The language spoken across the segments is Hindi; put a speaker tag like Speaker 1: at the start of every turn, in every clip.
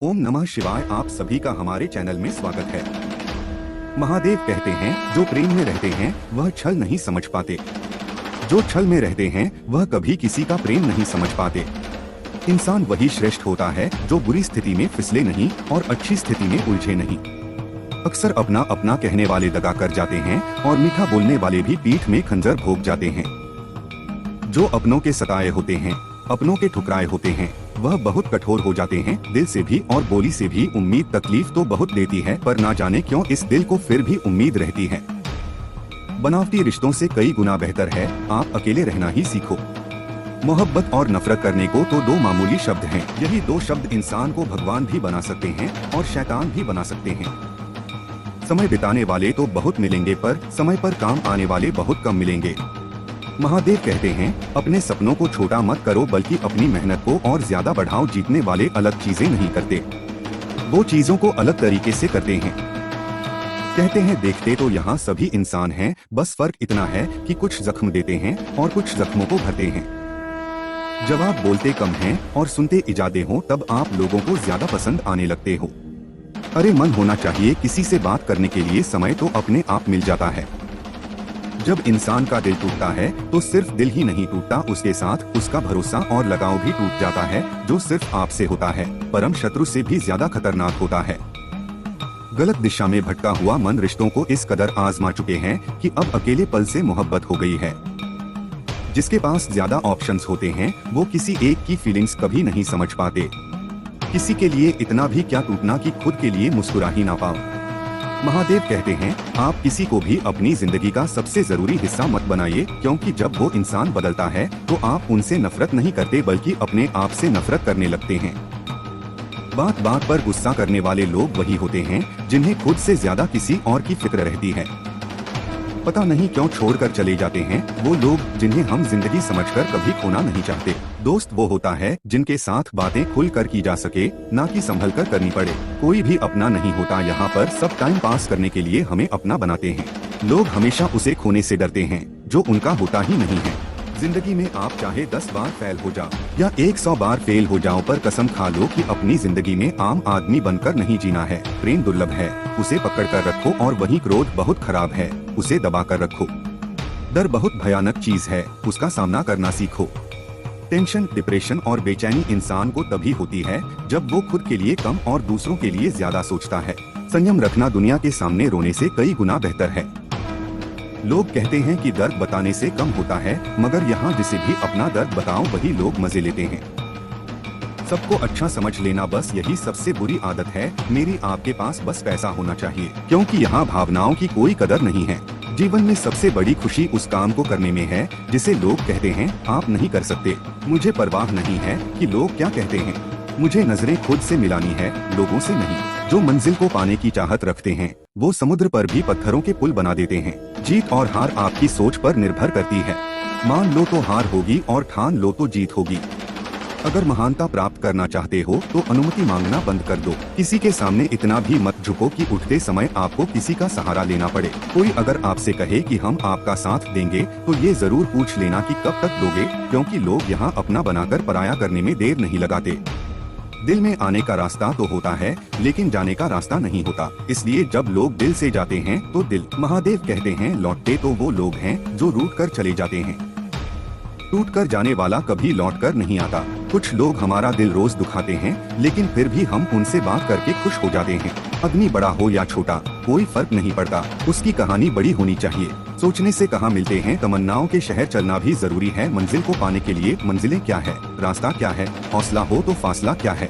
Speaker 1: ओम नमः शिवाय। आप सभी का हमारे चैनल में स्वागत है। महादेव कहते हैं, जो प्रेम में रहते हैं वह छल नहीं समझ पाते, जो छल में रहते हैं वह कभी किसी का प्रेम नहीं समझ पाते। इंसान वही श्रेष्ठ होता है जो बुरी स्थिति में फिसले नहीं और अच्छी स्थिति में उलझे नहीं। अक्सर अपना अपना कहने वाले दगा कर जाते हैं और मीठा बोलने वाले भी पीठ में खंजर भोंक जाते हैं। जो अपनों के सताए होते हैं, अपनों के ठुकराए होते हैं, वह बहुत कठोर हो जाते हैं। दिल से भी और बोली से भी उम्मीद तकलीफ तो बहुत देती है, पर ना जाने क्यों इस दिल को फिर भी उम्मीद रहती है। बनावटी रिश्तों से कई गुना बेहतर है आप अकेले रहना ही सीखो। मोहब्बत और नफरत करने को तो दो मामूली शब्द हैं। यही दो शब्द इंसान को भगवान भी बना सकते हैं और शैतान भी बना सकते हैं। समय बिताने वाले तो बहुत मिलेंगे, पर समय पर काम आने वाले बहुत कम मिलेंगे। महादेव कहते हैं, अपने सपनों को छोटा मत करो, बल्कि अपनी मेहनत को और ज्यादा बढ़ाओ। जीतने वाले अलग चीजें नहीं करते, वो चीजों को अलग तरीके से करते हैं। कहते हैं, देखते तो यहाँ सभी इंसान हैं, बस फर्क इतना है कि कुछ जख्म देते हैं और कुछ जख्मों को भरते हैं। जब आप बोलते कम हैं और सुनते इजादे हो, तब आप लोगों को ज्यादा पसंद आने लगते हो। अरे मन होना चाहिए किसी से बात करने के लिए, समय तो अपने आप मिल जाता है। जब इंसान का दिल टूटता है तो सिर्फ दिल ही नहीं टूटता, उसके साथ उसका भरोसा और लगाव भी टूट जाता है, जो सिर्फ आपसे होता है परम शत्रु से भी ज्यादा खतरनाक होता है। गलत दिशा में भटका हुआ मन रिश्तों को इस कदर आजमा चुके हैं कि अब अकेले पल से मोहब्बत हो गई है। जिसके पास ज्यादा ऑप्शंस होते हैं वो किसी एक की फीलिंग्स कभी नहीं समझ पाते। किसी के लिए इतना भी क्या टूटना कि खुद के लिए मुस्कुरा ही ना पाओ। महादेव कहते हैं, आप किसी को भी अपनी जिंदगी का सबसे जरूरी हिस्सा मत बनाइए, क्योंकि जब वो इंसान बदलता है तो आप उनसे नफरत नहीं करते, बल्कि अपने आप से नफरत करने लगते हैं। बात बात पर गुस्सा करने वाले लोग वही होते हैं जिन्हें खुद से ज्यादा किसी और की फिक्र रहती है। पता नहीं क्यों छोड़कर चले जाते हैं वो लोग जिन्हें हम जिंदगी समझकर कभी खोना नहीं चाहते। दोस्त वो होता है जिनके साथ बातें खुल कर की जा सके, ना कि संभल कर करनी पड़े। कोई भी अपना नहीं होता यहाँ पर, सब टाइम पास करने के लिए हमें अपना बनाते हैं। लोग हमेशा उसे खोने से डरते हैं जो उनका होता ही नहीं है। जिंदगी में आप चाहे 10 बार फेल हो जाओ या 100 बार फेल हो जाओ, पर कसम खा लो कि अपनी जिंदगी में आम आदमी बनकर नहीं जीना है। प्रेम दुर्लभ है, उसे पकड़ कर रखो, और वही क्रोध बहुत खराब है, उसे दबा कर रखो। डर बहुत भयानक चीज है, उसका सामना करना सीखो। टेंशन, डिप्रेशन और बेचैनी इंसान को तभी होती है जब वो खुद के लिए कम और दूसरों के लिए ज्यादा सोचता है। संयम रखना दुनिया के सामने रोने से कई गुना बेहतर है। लोग कहते हैं कि दर्द बताने से कम होता है, मगर यहाँ जिसे भी अपना दर्द बताओ वही लोग मजे लेते हैं। सबको अच्छा समझ लेना, बस यही सबसे बुरी आदत है। मेरी आपके पास बस पैसा होना चाहिए, क्योंकि यहाँ भावनाओं की कोई कदर नहीं है। जीवन में सबसे बड़ी खुशी उस काम को करने में है जिसे लोग कहते हैं आप नहीं कर सकते। मुझे परवाह नहीं है कि लोग क्या कहते हैं, मुझे नजरें खुद से मिलानी है, लोगों से नहीं। जो मंजिल को पाने की चाहत रखते हैं वो समुद्र पर भी पत्थरों के पुल बना देते हैं। जीत और हार आपकी सोच पर निर्भर करती है। मान लो तो हार होगी और ठान लो तो जीत होगी। अगर महानता प्राप्त करना चाहते हो तो अनुमति मांगना बंद कर दो। किसी के सामने इतना भी मत झुको कि उठते समय आपको किसी का सहारा लेना पड़े। कोई अगर आपसे कहे कि हम आपका साथ देंगे तो ये जरूर पूछ लेना कि कब तक दोगे, क्योंकि लोग यहाँ अपना बनाकर पराया करने में देर नहीं लगाते। दिल में आने का रास्ता तो होता है, लेकिन जाने का रास्ता नहीं होता। इसलिए जब लोग दिल से जाते हैं तो दिल। महादेव कहते हैं, लौटते तो वो लोग हैं जो रूठ कर चले जाते हैं, टूट कर जाने वाला कभी लौट कर नहीं आता। कुछ लोग हमारा दिल रोज दुखाते हैं, लेकिन फिर भी हम उनसे बात करके खुश हो जाते हैं। आदमी बड़ा हो या छोटा कोई फर्क नहीं पड़ता, उसकी कहानी बड़ी होनी चाहिए। सोचने से कहाँ मिलते हैं, तमन्नाओं के शहर चलना भी जरूरी है। मंजिल को पाने के लिए मंजिलें क्या है, रास्ता क्या है, हौसला हो तो फासला क्या है।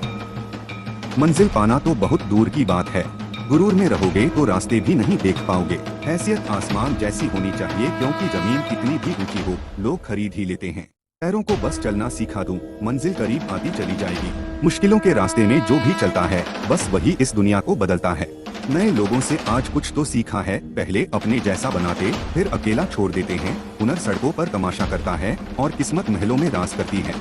Speaker 1: मंजिल पाना तो बहुत दूर की बात है, गुरूर में रहोगे तो रास्ते भी नहीं देख पाओगे। हैसियत आसमान जैसी होनी चाहिए, क्योंकि जमीन कितनी भी ऊंची हो लोग खरीद ही लेते हैं। पैरों को बस चलना सिखा दूं, मंजिल करीब आती चली जाएगी। मुश्किलों के रास्ते में जो भी चलता है बस वही इस दुनिया को बदलता है। नए लोगों से आज कुछ तो सीखा है, पहले अपने जैसा बनाते फिर अकेला छोड़ देते हैं। हुनर सड़कों पर तमाशा करता है और किस्मत महलों में राज करती है।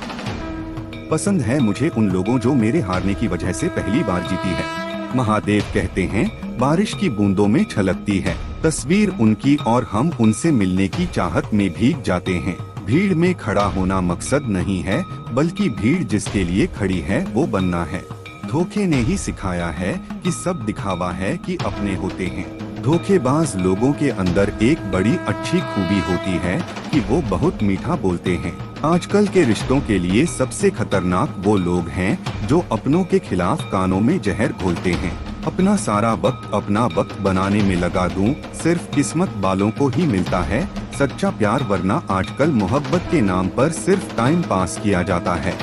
Speaker 1: पसंद है मुझे उन लोगों जो मेरे हारने की वजह से पहली बार जीती है। महादेव कहते हैं, बारिश की बूंदों में छलकती है तस्वीर उनकी, और हम उनसे मिलने की चाहत में भीग जाते हैं। भीड़ में खड़ा होना मकसद नहीं है, बल्कि भीड़ जिसके लिए खड़ी है वो बनना है। धोखे ने ही सिखाया है कि सब दिखावा है कि अपने होते हैं। धोखेबाज लोगों के अंदर एक बड़ी अच्छी खूबी होती है कि वो बहुत मीठा बोलते हैं। आजकल के रिश्तों के लिए सबसे खतरनाक वो लोग हैं जो अपनों के खिलाफ कानों में जहर घोलते हैं। अपना सारा वक्त अपना वक्त बनाने में लगा दूं, सिर्फ किस्मत वालों को ही मिलता है सच्चा प्यार, वरना आजकल मोहब्बत के नाम पर सिर्फ टाइम पास किया जाता है।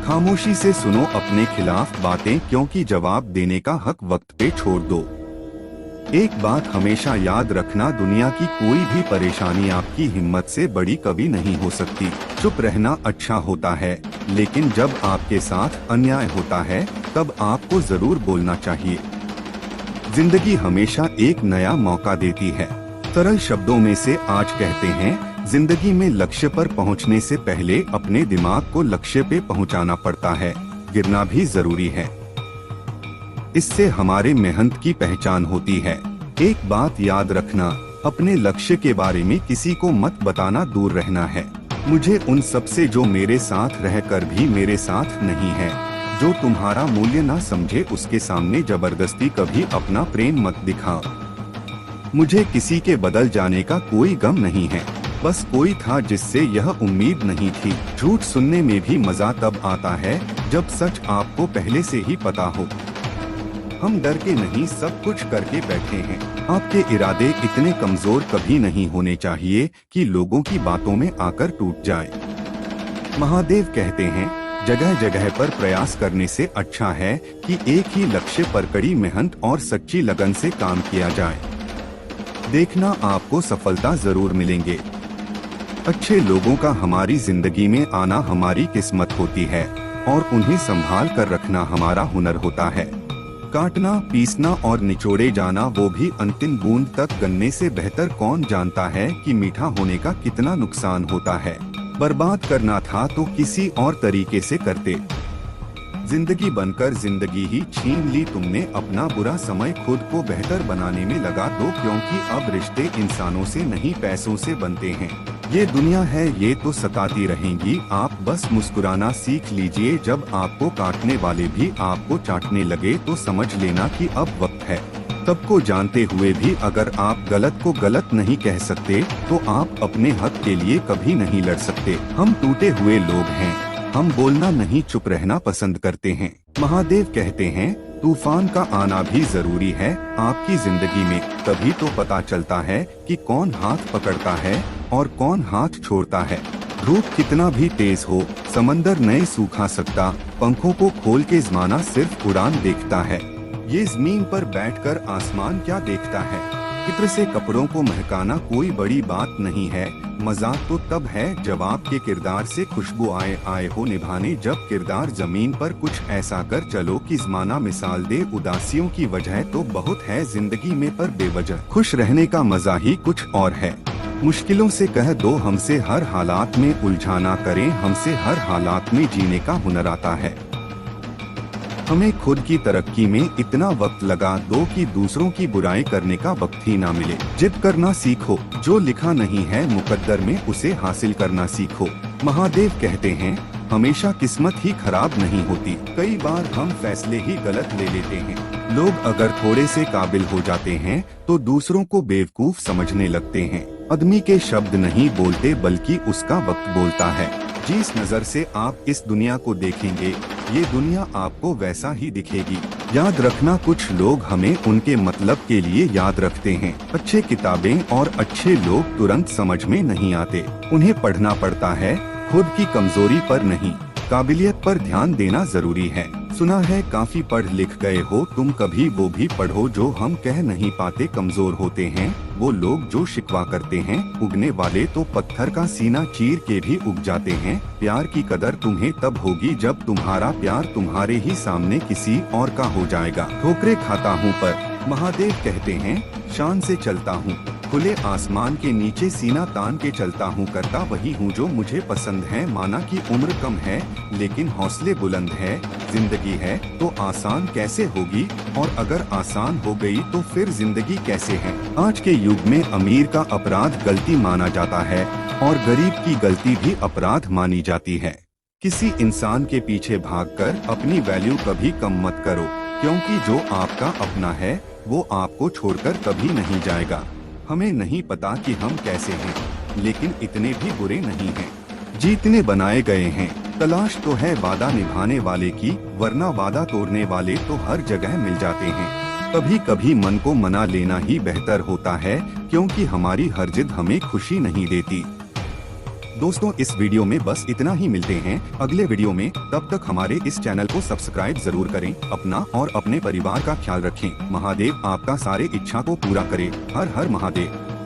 Speaker 1: खामोशी से सुनो अपने खिलाफ बातें, क्योंकि जवाब देने का हक वक्त पे छोड़ दो। एक बात हमेशा याद रखना, दुनिया की कोई भी परेशानी आपकी हिम्मत से बड़ी कभी नहीं हो सकती। चुप रहना अच्छा होता है, लेकिन जब आपके साथ अन्याय होता है तब आपको जरूर बोलना चाहिए। जिंदगी हमेशा एक नया मौका देती है। सरल शब्दों में से आज कहते हैं, जिंदगी में लक्ष्य पर पहुंचने से पहले अपने दिमाग को लक्ष्य पे पहुंचाना पड़ता है। गिरना भी जरूरी है, इससे हमारे मेहनत की पहचान होती है। एक बात याद रखना, अपने लक्ष्य के बारे में किसी को मत बताना, दूर रहना है। मुझे उन सब से जो मेरे साथ रहकर भी मेरे साथ नहीं है। जो तुम्हारा मूल्य ना समझे उसके सामने जबरदस्ती कभी अपना प्रेम मत दिखाओ। मुझे किसी के बदल जाने का कोई गम नहीं है, बस कोई था जिससे यह उम्मीद नहीं थी। झूठ सुनने में भी मजा तब आता है जब सच आपको पहले से ही पता हो। हम डर के नहीं सब कुछ करके बैठे हैं। आपके इरादे इतने कमजोर कभी नहीं होने चाहिए कि लोगों की बातों में आकर टूट जाए। महादेव कहते हैं, जगह जगह पर प्रयास करने से अच्छा है कि एक ही लक्ष्य पर कड़ी मेहनत और सच्ची लगन से काम किया जाए। देखना आपको सफलता जरूर मिलेंगे। अच्छे लोगों का हमारी जिंदगी में आना हमारी किस्मत होती है और उन्हें संभाल कर रखना हमारा हुनर होता है। काटना, पीसना और निचोड़े जाना, वो भी अंतिम बूंद तक गन्ने से बेहतर कौन जानता है कि मीठा होने का कितना नुकसान होता है। बर्बाद करना था तो किसी और तरीके से करते। जिंदगी बनकर जिंदगी ही छीन ली तुमने, अपना बुरा समय खुद को बेहतर बनाने में लगा दो, क्योंकि अब रिश्ते इंसानों से नहीं पैसों से बनते हैं। ये दुनिया है ये तो सताती रहेंगी, आप बस मुस्कुराना सीख लीजिए। जब आपको काटने वाले भी आपको चाटने लगे तो समझ लेना कि अब वक्त है। सबको जानते हुए भी अगर आप गलत को गलत नहीं कह सकते तो आप अपने हक के लिए कभी नहीं लड़ सकते। हम टूटे हुए लोग हैं, हम बोलना नहीं चुप रहना पसंद करते हैं। महादेव कहते हैं, तूफान का आना भी जरूरी है आपकी जिंदगी में, तभी तो पता चलता है कि कौन हाथ पकड़ता है और कौन हाथ छोड़ता है। धूप कितना भी तेज हो, समंदर नहीं सूखा सकता, पंखों को खोल के ज़माना सिर्फ उड़ान देखता है। ये जमीन पर बैठकर आसमान क्या देखता है। इत्र से कपड़ों को महकाना कोई बड़ी बात नहीं है, मजाक तो तब है जब आपके किरदार से खुशबू आए हो निभाने। जब किरदार जमीन पर कुछ ऐसा कर चलो कि ज़माना मिसाल दे। उदासियों की वजह तो बहुत है जिंदगी में, पर बेवजह खुश रहने का मजा ही कुछ और है। मुश्किलों से कह दो हमसे हर हालात में उलझाना करें, हमसे हर हालात में जीने का हुनर आता है। हमें खुद की तरक्की में इतना वक्त लगा दो कि दूसरों की बुराई करने का वक्त ही ना मिले। जिद करना सीखो, जो लिखा नहीं है मुकद्दर में उसे हासिल करना सीखो। महादेव कहते हैं, हमेशा किस्मत ही खराब नहीं होती, कई बार हम फैसले ही गलत ले लेते हैं। लोग अगर थोड़े से काबिल हो जाते हैं तो दूसरों को बेवकूफ समझने लगते हैं। आदमी के शब्द नहीं बोलते बल्कि उसका वक्त बोलता है। जिस नजर से आप इस दुनिया को देखेंगे ये दुनिया आपको वैसा ही दिखेगी। याद रखना, कुछ लोग हमें उनके मतलब के लिए याद रखते हैं। अच्छे किताबें और अच्छे लोग तुरंत समझ में नहीं आते, उन्हें पढ़ना पड़ता है। खुद की कमजोरी पर नहीं, काबिलियत पर ध्यान देना जरूरी है। सुना है काफी पढ़ लिख गए हो तुम, कभी वो भी पढ़ो जो हम कह नहीं पाते। कमजोर होते हैं वो लोग जो शिकवा करते हैं, उगने वाले तो पत्थर का सीना चीर के भी उग जाते हैं। प्यार की कदर तुम्हें तब होगी जब तुम्हारा प्यार तुम्हारे ही सामने किसी और का हो जाएगा। ठोकरे खाता हूँ पर महादेव कहते हैं, शान से चलता हूँ, खुले आसमान के नीचे सीना तान के चलता हूँ। करता वही हूँ जो मुझे पसंद है। माना कि उम्र कम है लेकिन हौसले बुलंद है। जिंदगी है तो आसान कैसे होगी, और अगर आसान हो गई तो फिर जिंदगी कैसे है। आज के युग में अमीर का अपराध गलती माना जाता है और गरीब की गलती भी अपराध मानी जाती है। किसी इंसान के पीछे भागकर अपनी वैल्यू कभी कम मत करो, क्योंकि जो आपका अपना है वो आपको छोड़कर कभी नहीं जाएगा। हमें नहीं पता कि हम कैसे हैं, लेकिन इतने भी बुरे नहीं हैं। जीतने बनाए गए हैं। तलाश तो है वादा निभाने वाले की, वरना वादा तोड़ने वाले तो हर जगह मिल जाते हैं। कभी कभी मन को मना लेना ही बेहतर होता है, क्योंकि हमारी हर जिद हमें खुशी नहीं देती। दोस्तों, इस वीडियो में बस इतना ही। मिलते हैं अगले वीडियो में। तब तक हमारे इस चैनल को सब्सक्राइब जरूर करें। अपना और अपने परिवार का ख्याल रखें। महादेव आपका सारे इच्छा को पूरा करे। हर हर महादेव।